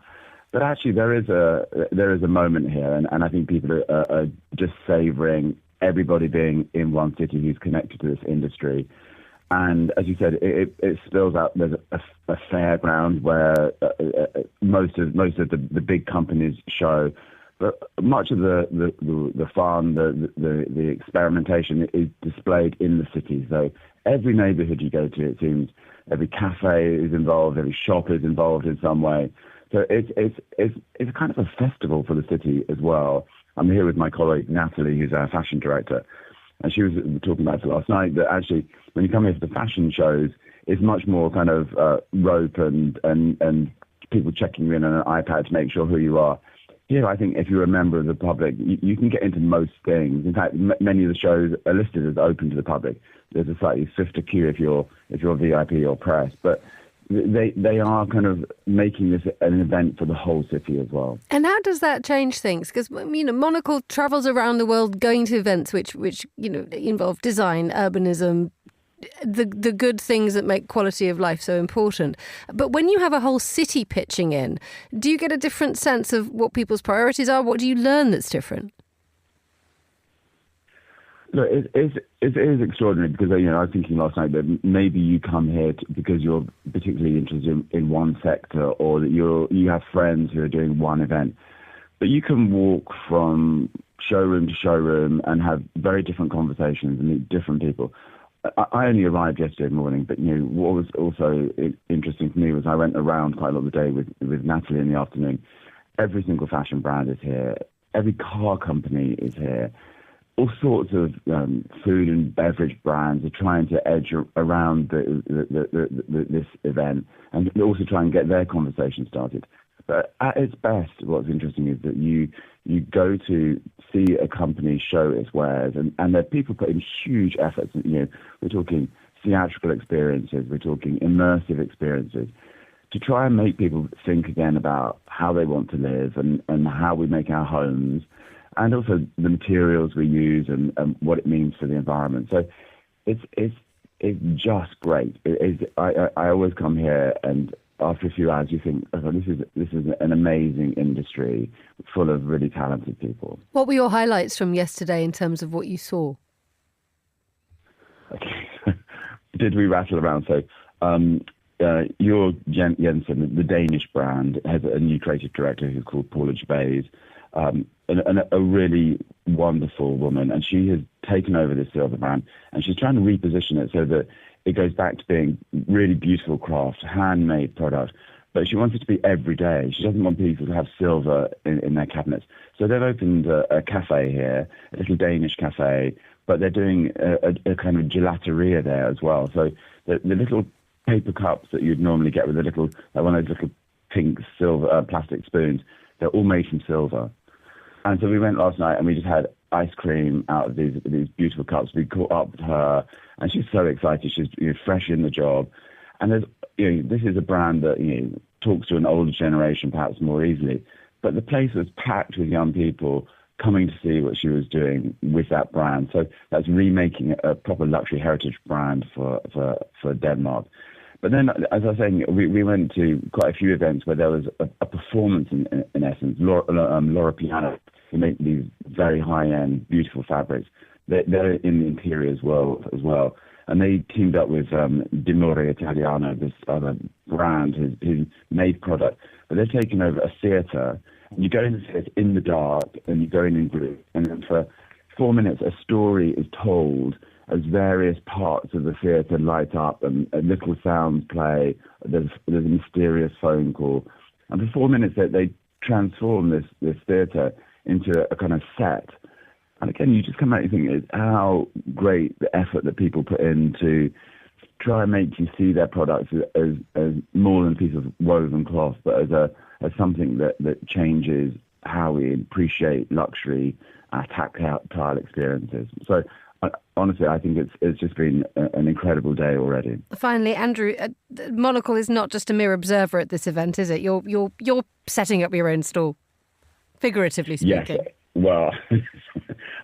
But actually, there is a moment here, and I think people are just savouring everybody being in one city who's connected to this industry. And as you said, it spills out. There's a fairground where most of the big companies show, but much of the fun, the experimentation is displayed in the city. So every neighbourhood you go to, it seems, every cafe is involved, every shop is involved in some way. So it's kind of a festival for the city as well. I'm here with my colleague Natalie, who's our fashion director, and she was talking about it last night, that actually when you come here for the fashion shows, it's much more kind of rope and people checking you in on an iPad to make sure who you are. Here, I think if you're a member of the public, you can get into most things. In fact, many of the shows are listed as open to the public. There's a slightly swifter queue if you're VIP or press, but they are kind of making this an event for the whole city as well. And how does that change things? Because, you know, Monocle travels around the world going to events which you know, involve design, urbanism, the good things that make quality of life so important. But when you have a whole city pitching in, do you get a different sense of what people's priorities are? What do you learn that's different? Look, it is extraordinary because, you know, I was thinking last night that maybe you come here because you're particularly interested in one sector, or that you have friends who are doing one event. But you can walk from showroom to showroom and have very different conversations and meet different people. I only arrived yesterday morning, but, you know, what was also interesting for me was I went around quite a lot of the day with Natalie in the afternoon. Every single fashion brand is here. Every car company is here. All sorts of food and beverage brands are trying to edge around this event and also try and get their conversation started. But at its best, what's interesting is that you go to see a company show its wares, and there are people putting huge efforts. You know, we're talking theatrical experiences, we're talking immersive experiences, to try and make people think again about how they want to live and how we make our homes, and also the materials we use and what it means for the environment. So it's just great. I always come here, and after a few hours you think, okay, this is an amazing industry full of really talented people. What were your highlights from yesterday in terms of what you saw? Okay. Did we rattle around? So your Jensen, the Danish brand, has a new creative director who's called Paula Gervais, and a really wonderful woman, and she has taken over this silver brand, and she's trying to reposition it so that it goes back to being really beautiful craft, handmade product, but she wants it to be every day. She doesn't want people to have silver in their cabinets. So they've opened a cafe here, a little Danish cafe, but they're doing a kind of gelateria there as well. So the little paper cups that you'd normally get with one of those little pink silver plastic spoons, they're all made from silver. And so we went last night and we just had ice cream out of these beautiful cups. We caught up with her, and she's so excited. She's fresh in the job, and this is a brand that talks to an older generation perhaps more easily. But the place was packed with young people coming to see what she was doing with that brand. So that's remaking a proper luxury heritage brand for Denmark. But then, as I was saying, we went to quite a few events where there was a performance in essence. Laura Piano, who make these very high-end, beautiful fabrics. They're in the interior as well. And they teamed up with Dimore Italiano, this other brand who made product. But they're taking over a theatre. You go in the theatre in the dark, and you go in groups. And then for 4 minutes, a story is told as various parts of the theatre light up and little sounds play. There's a mysterious phone call. And for 4 minutes, they transform this theatre into a kind of set. And again, you just come out and you think how great the effort that people put in to try and make you see their products as more than a piece of woven cloth, but as something that changes how we appreciate luxury, our tactile experiences. So honestly, I think it's just been an incredible day already. Finally, Andrew, Monocle is not just a mere observer at this event, is it? You're setting up your own stall, figuratively speaking. Yes. Well,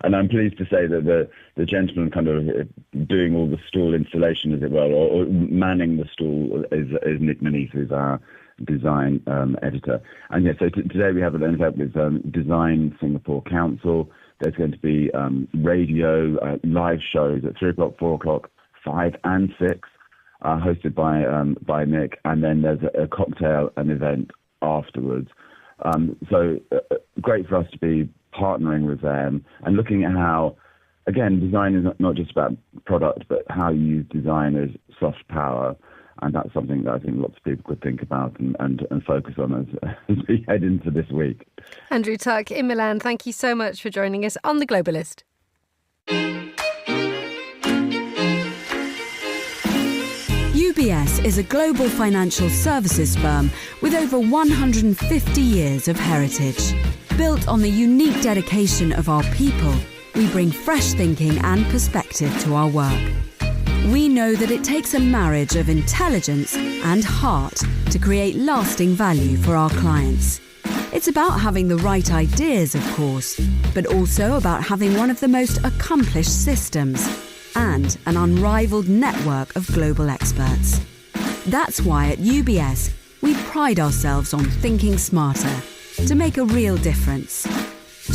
and I'm pleased to say that the gentleman kind of doing all the stall installation, as it were, or manning the stall is Nick Manith, who's our design editor. And so today we have an event with Design Singapore Council. There's going to be radio live shows at 3 o'clock, 4 o'clock, 5 and 6, hosted by Nick. And then there's a cocktail and event afterwards. So great for us to be partnering with them and looking at how, again, design is not just about product, but how you use design as soft power. And that's something that I think lots of people could think about and focus on as we head into this week. Andrew Tuck in Milan, thank you so much for joining us on The Globalist. UBS is a global financial services firm with over 150 years of heritage. Built on the unique dedication of our people, we bring fresh thinking and perspective to our work. We know that it takes a marriage of intelligence and heart to create lasting value for our clients. It's about having the right ideas, of course, but also about having one of the most accomplished systems and an unrivaled network of global experts. That's why at UBS, we pride ourselves on thinking smarter to make a real difference.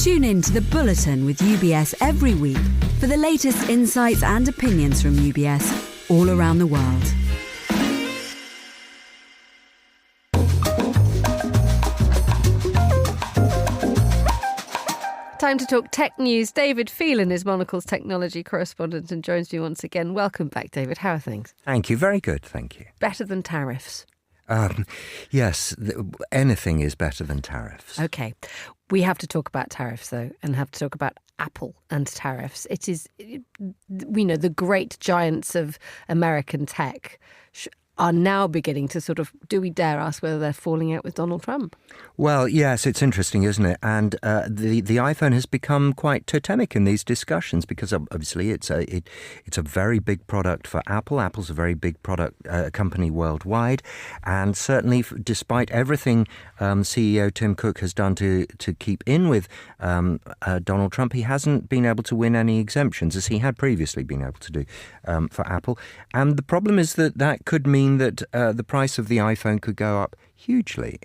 Tune in to The Bulletin with UBS every week for the latest insights and opinions from UBS all around the world. Time to talk tech news. David Phelan is Monocle's technology correspondent and joins me once again. Welcome back, David. How are things? Thank you. Very good, thank you. Better than tariffs? Yes, anything is better than tariffs. OK. We have to talk about tariffs, though, and have to talk about Apple and tariffs. It is, we know, the great giants of American tech are now beginning to sort of, do we dare ask whether they're falling out with Donald Trump? Well, yes, it's interesting, isn't it? And the iPhone has become quite totemic in these discussions because obviously it's a very big product for Apple. Apple's a very big product company worldwide, and certainly despite everything CEO Tim Cook has done to keep in with Donald Trump, he hasn't been able to win any exemptions as he had previously been able to do for Apple. And the problem is that could mean that the price of the iPhone could go up hugely.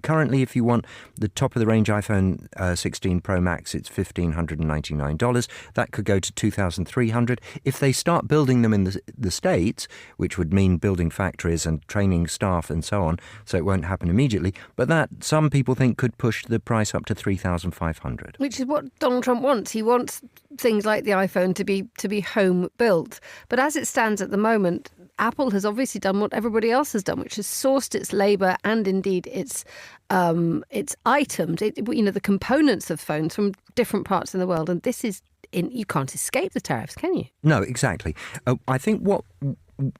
Currently, if you want the top-of-the-range iPhone 16 Pro Max, it's $1,599. That could go to $2,300. If they start building them in the States, which would mean building factories and training staff and so on, so it won't happen immediately, but that, some people think, could push the price up to $3,500. Which is what Donald Trump wants. He wants things like the iPhone to be home-built. But as it stands at the moment, Apple has obviously done what everybody else has done, which has sourced its labour and indeed its items, the components of phones from different parts in the world. And this is, you can't escape the tariffs, can you? No, exactly. I think what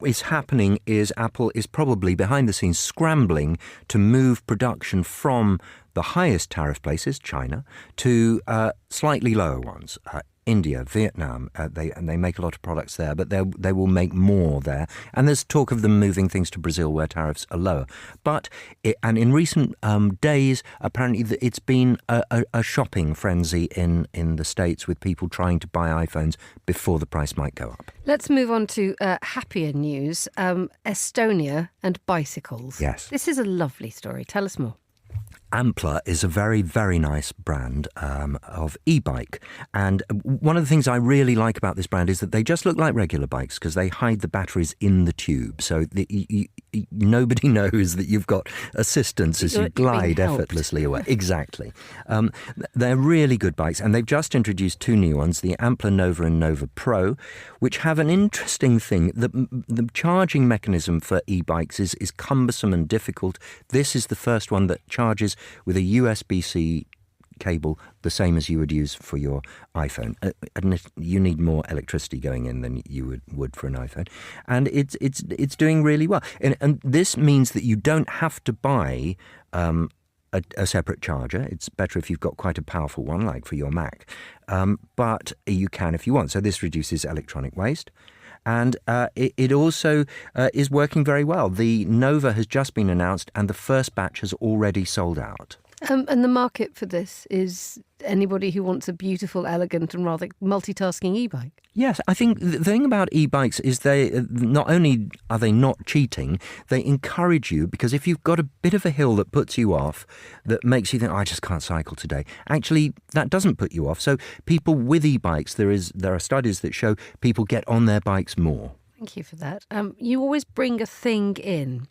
is happening is Apple is probably behind the scenes scrambling to move production from the highest tariff places, China, to slightly lower ones. India, Vietnam, they make a lot of products there, but they will make more there. And there's talk of them moving things to Brazil where tariffs are lower. But in recent days, apparently it's been a shopping frenzy in the States with people trying to buy iPhones before the price might go up. Let's move on to happier news. Estonia and bicycles. Yes. This is a lovely story. Tell us more. Ampler is a very, very nice brand of e-bike. And one of the things I really like about this brand is that they just look like regular bikes because they hide the batteries in the tube. So nobody knows that you've got assistance as you glide effortlessly away. Exactly. They're really good bikes. And they've just introduced two new ones, the Ampler Nova and Nova Pro, which have an interesting thing. The charging mechanism for e-bikes is cumbersome and difficult. This is the first one that charges with a USB-C cable, the same as you would use for your iPhone. And you need more electricity going in than you would for an iPhone. And it's doing really well. And this means that you don't have to buy a separate charger. It's better if you've got quite a powerful one, like for your Mac. But you can if you want. So this reduces electronic waste. And it also is working very well. The Nova has just been announced and the first batch has already sold out. And the market for this is anybody who wants a beautiful, elegant and rather multitasking e-bike? Yes, I think the thing about e-bikes is they not only are they not cheating, they encourage you, because if you've got a bit of a hill that puts you off, that makes you think, I just can't cycle today, actually that doesn't put you off. So people with e-bikes, there are studies that show people get on their bikes more. Thank you for that. You always bring a thing in.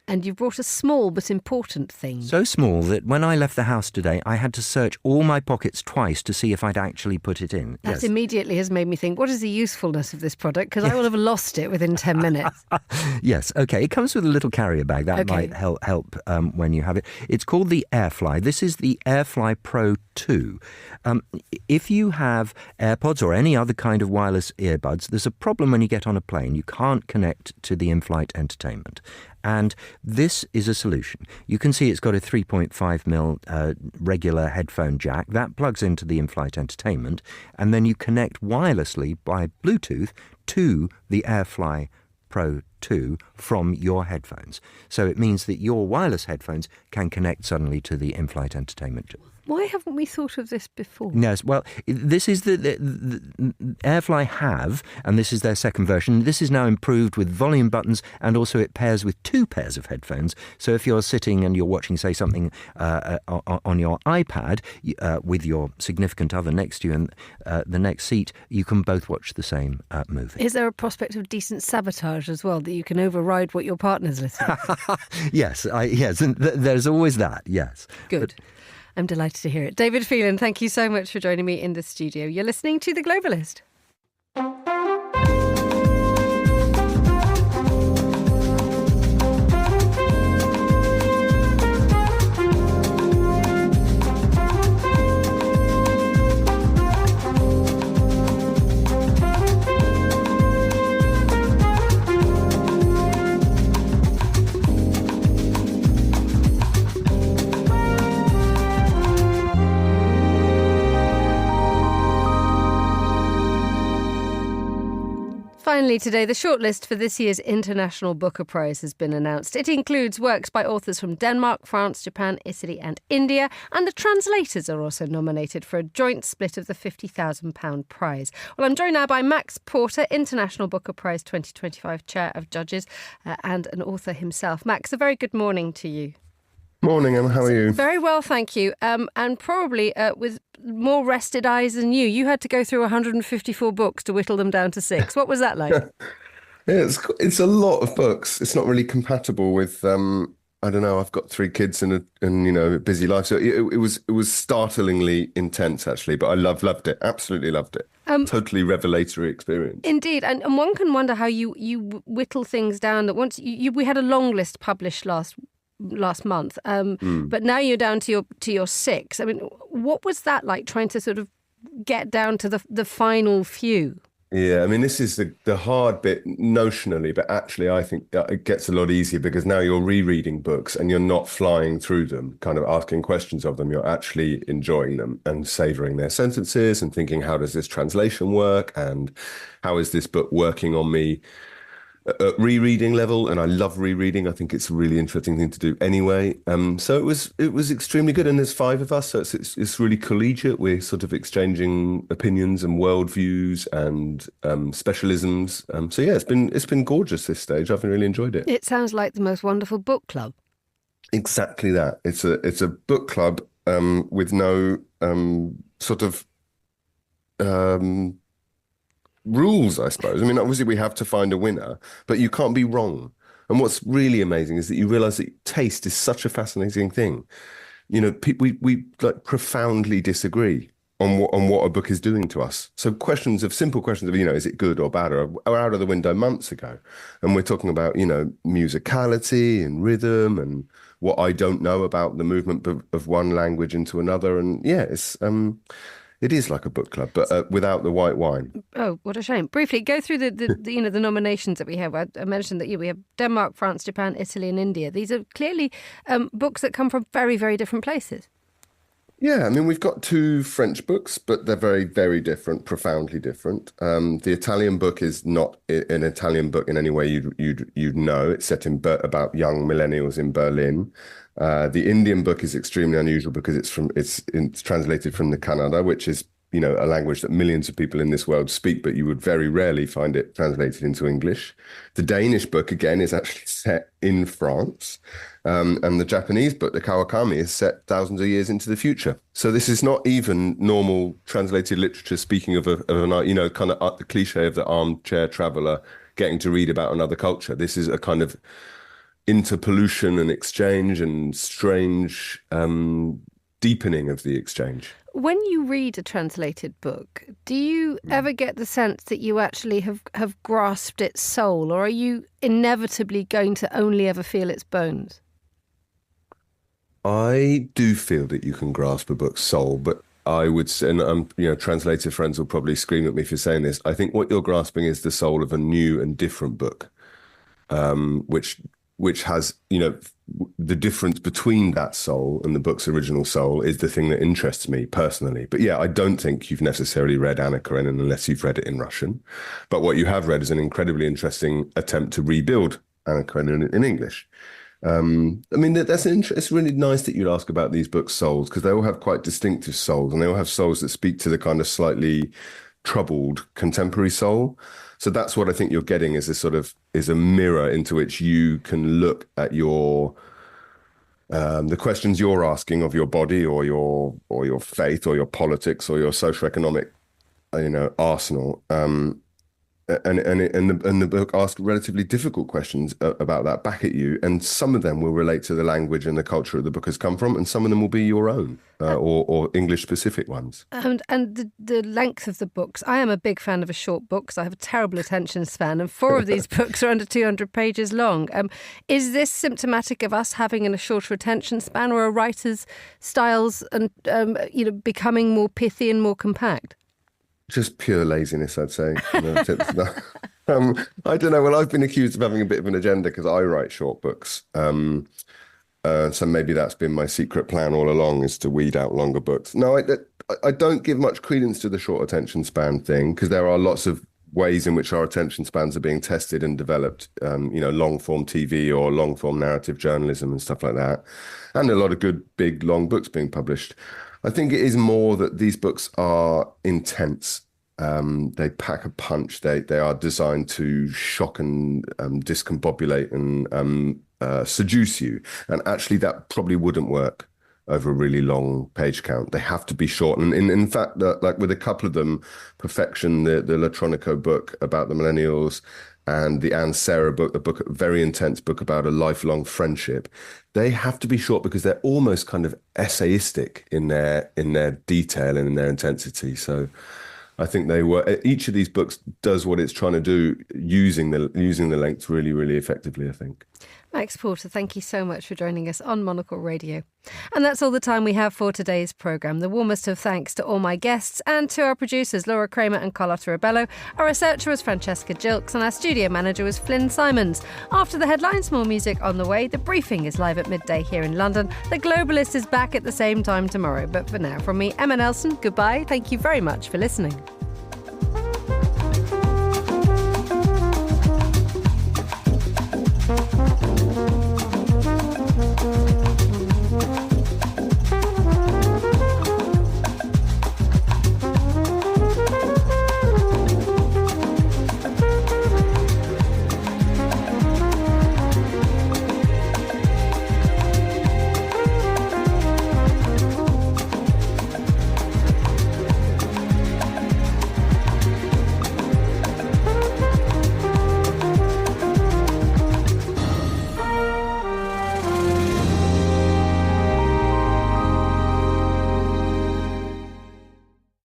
And you've brought a small but important thing. So small that when I left the house today, I had to search all my pockets twice to see if I'd actually put it in. That immediately has made me think, what is the usefulness of this product? Because I will have lost it within 10 minutes. Yes, OK. It comes with a little carrier bag. That might help when you have it. It's called the Airfly. This is the Airfly Pro 2. If you have AirPods or any other kind of wireless earbuds, there's a problem when you get on a plane. You can't connect to the in-flight entertainment. And this is a solution. You can see it's got a 3.5mm regular headphone jack. That plugs into the in-flight entertainment. And then you connect wirelessly by Bluetooth to the Airfly Pro 2 from your headphones. So it means that your wireless headphones can connect suddenly to the in-flight entertainment. Why haven't we thought of this before? Yes, well, this is the Airfly have, and this is their second version. This is now improved with volume buttons, and also it pairs with two pairs of headphones. So if you're sitting and you're watching, say, something on your iPad with your significant other next to you in the next seat, you can both watch the same movie. Is there a prospect of decent sabotage as well, that you can override what your partner's listening to? Yes, and there's always that, yes. Good. I'm delighted to hear it. David Phelan, thank you so much for joining me in the studio. You're listening to The Globalist. Finally today, the shortlist for this year's International Booker Prize has been announced. It includes works by authors from Denmark, France, Japan, Italy and India, and the translators are also nominated for a joint split of the £50,000 prize. Well, I'm joined now by Max Porter, International Booker Prize 2025 Chair of Judges and an author himself. Max, a very good morning to you. Morning, Emma. How are you? Very well, thank you. And probably with more rested eyes than you. You had to go through 154 books to whittle them down to 6. What was that like? Yeah, it's a lot of books. It's not really compatible with I don't know. I've got 3 kids and a busy life, so it was startlingly intense actually. But I loved it. Absolutely loved it. Totally revelatory experience. Indeed, and one can wonder how you whittle things down. That once we had a long list published last month, but now you're down to your 6. I mean, what was that like, trying to sort of get down to the final few? Yeah, I mean, this is the hard bit notionally, but actually I think it gets a lot easier because now you're rereading books and you're not flying through them, kind of asking questions of them. You're actually enjoying them and savouring their sentences and thinking, how does this translation work and how is this book working on me at rereading level? And I love rereading. I think it's a really interesting thing to do anyway. So it was extremely good. And there's 5 of us, so it's really collegiate. We're sort of exchanging opinions and worldviews and specialisms. So yeah, it's been gorgeous this stage. I've really enjoyed it. It sounds like the most wonderful book club. Exactly that. It's a book club with no sort of rules, I suppose. I mean, obviously we have to find a winner, but you can't be wrong. And what's really amazing is that you realize that taste is such a fascinating thing. You know, we like profoundly disagree on what a book is doing to us. So simple questions of, you know, is it good or bad, are out of the window months ago. And we're talking about, you know, musicality and rhythm and what I don't know about the movement of one language into another. And yeah, it is like a book club, but without the white wine. Oh, what a shame. Briefly, go through the you know, the nominations that we have. I mentioned that we have Denmark, France, Japan, Italy and India. These are clearly books that come from very, very different places. Yeah, I mean, we've got 2 French books, but they're very, very different, profoundly different. The Italian book is not an Italian book in any way you'd know. It's set about young millennials in Berlin. The Indian book is extremely unusual because it's translated from the Kannada, which is, you know, a language that millions of people in this world speak, but you would very rarely find it translated into English. The Danish book, again, is actually set in France. And the Japanese book, the Kawakami, is set thousands of years into the future. So this is not even normal translated literature speaking of an, you know, kind of the cliche of the armchair traveller getting to read about another culture. This is a kind of interpollution and exchange and strange deepening of the exchange. When you read a translated book, do you ever get the sense that you actually have grasped its soul, or are you inevitably going to only ever feel its bones? I do feel that you can grasp a book's soul, but I would say, and you know, translator friends will probably scream at me for saying this, I think what you're grasping is the soul of a new and different book, which has, you know, the difference between that soul and the book's original soul is the thing that interests me personally. But yeah, I don't think you've necessarily read Anna Karenina unless you've read it in Russian. But what you have read is an incredibly interesting attempt to rebuild Anna Karenina in English. I mean, it's really nice that you'd ask about these books' souls, because they all have quite distinctive souls, and they all have souls that speak to the kind of slightly troubled contemporary soul. So that's what I think you're getting is a mirror into which you can look at your the questions you're asking of your body or your faith or your politics or your socioeconomic, you know, arsenal. And the book asks relatively difficult questions about that back at you, and some of them will relate to the language and the culture the book has come from, and some of them will be your own or English specific ones. And the length of the books. I am a big fan of a short book because I have a terrible attention span, and 4 of these books are under 200 pages long. Is this symptomatic of us having a shorter attention span, or are writers' styles and you know, becoming more pithy and more compact? Just pure laziness, I'd say. I don't know. Well, I've been accused of having a bit of an agenda because I write short books. So maybe that's been my secret plan all along, is to weed out longer books. No, I don't give much credence to the short attention span thing, because there are lots of ways in which our attention spans are being tested and developed, you know, long form TV or long form narrative journalism and stuff like that. And a lot of good, big, long books being published. I think it is more that these books are intense. They pack a punch. They are designed to shock and discombobulate and seduce you. And actually, that probably wouldn't work over a really long page count. They have to be short. And in fact, like with a couple of them, Perfection, the Latronico book about the millennials, and the Anne Sarah book, a very intense book about a lifelong friendship, they have to be short because they're almost kind of essayistic in their detail and in their intensity. So I think each of these books does what it's trying to do using the length really, really effectively, I think. Max Porter, thank you so much for joining us on Monocle Radio. And that's all the time we have for today's programme. The warmest of thanks to all my guests and to our producers, Laura Kramer and Carlotta Rebello. Our researcher was Francesca Gilks and our studio manager was Flynn Simons. After the headlines, more music on the way. The Briefing is live at midday here in London. The Globalist is back at the same time tomorrow. But for now, from me, Emma Nelson, goodbye. Thank you very much for listening.